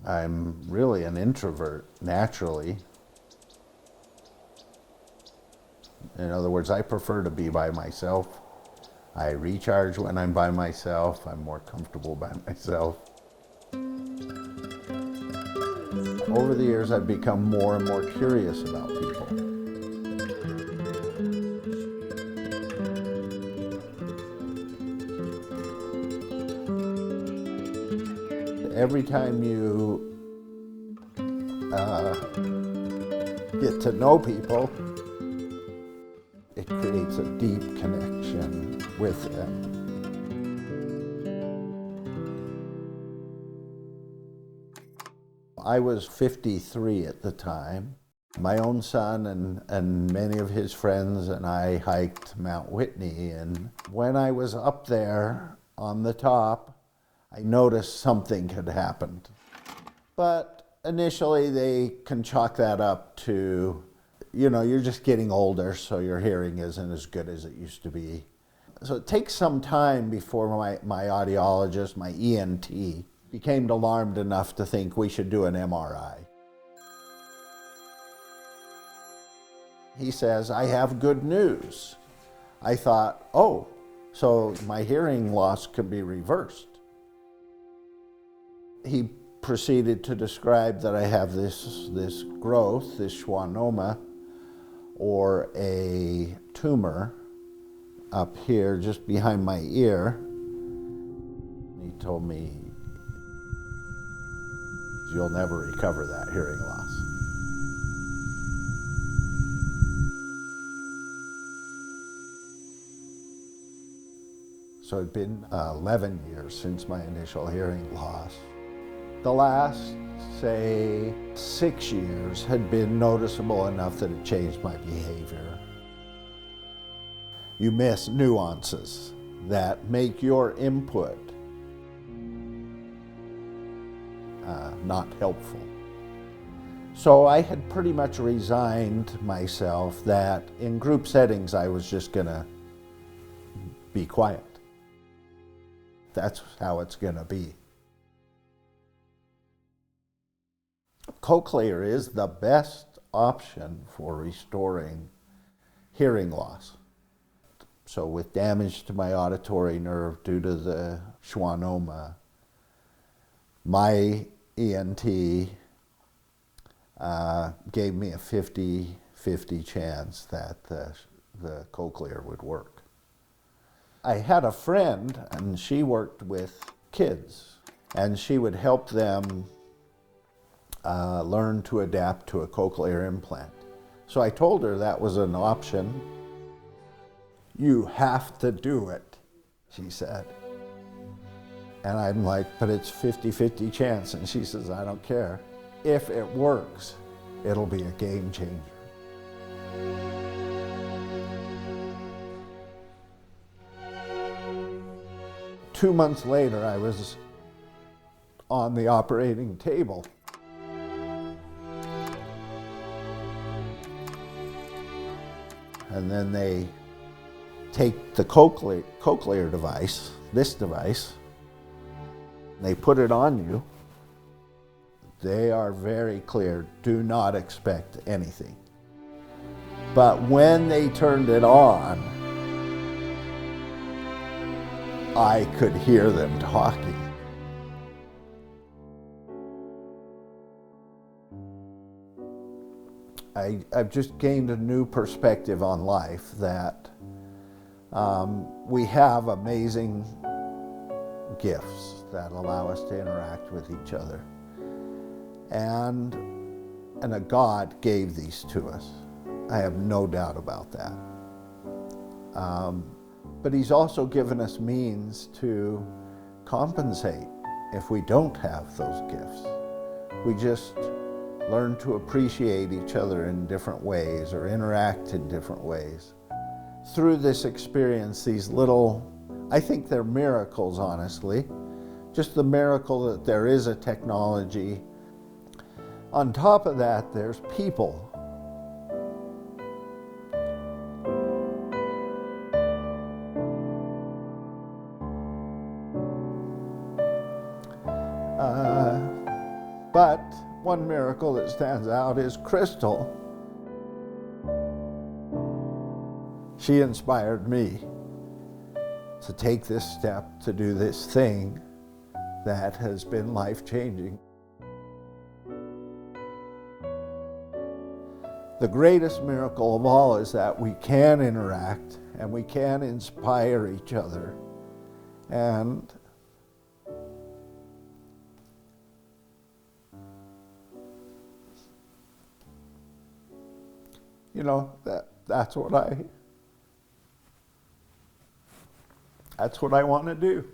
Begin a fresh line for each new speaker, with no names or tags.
I'm really an introvert naturally. In other words, I prefer to be by myself. I recharge when I'm by myself. I'm more comfortable by myself. Over the years, I've become more and more curious about people. Every time you get to know people, it creates a deep connection with them. I was 53 at the time. My own son and many of his friends and I hiked Mount Whitney, and when I was up there on the top, I noticed something had happened. But initially they can chalk that up to, you're just getting older, so your hearing isn't as good as it used to be. So it takes some time before my audiologist, my ENT, became alarmed enough to think we should do an MRI. He says, I have good news. I thought, oh, so my hearing loss could be reversed. He proceeded to describe that I have this growth, this schwannoma, or a tumor up here just behind my ear. He told me, you'll never recover that hearing loss. So it'd been 11 years since my initial hearing loss. The last, say, 6 years had been noticeable enough that it changed my behavior. You miss nuances that make your input not helpful. So I had pretty much resigned myself that in group settings I was just going to be quiet. That's how it's going to be. Cochlear is the best option for restoring hearing loss. So with damage to my auditory nerve due to the schwannoma, my ENT gave me a 50-50 chance that the cochlear would work. I had a friend, and she worked with kids, and she would help them learn to adapt to a cochlear implant. So I told her that was an option. You have to do it, she said. And I'm like, but it's 50-50 chance. And she says, I don't care. If it works, it'll be a game changer. Two months later, I was on the operating table. And then they take the cochlear device, this device, they put it on you. They are very clear, do not expect anything. But when they turned it on, I could hear them talking. I've just gained a new perspective on life that we have amazing gifts that allow us to interact with each other. And a God gave these to us. I have no doubt about that. But He's also given us means to compensate if we don't have those gifts. We just learn to appreciate each other in different ways or interact in different ways. Through this experience, these little, I think they're miracles, honestly. Just the miracle that there is a technology. On top of that, there's people. But one miracle that stands out is Crystal. She inspired me to take this step, to do this thing that has been life-changing. The greatest miracle of all is that we can interact and we can inspire each other. And you know, that's what I want to do.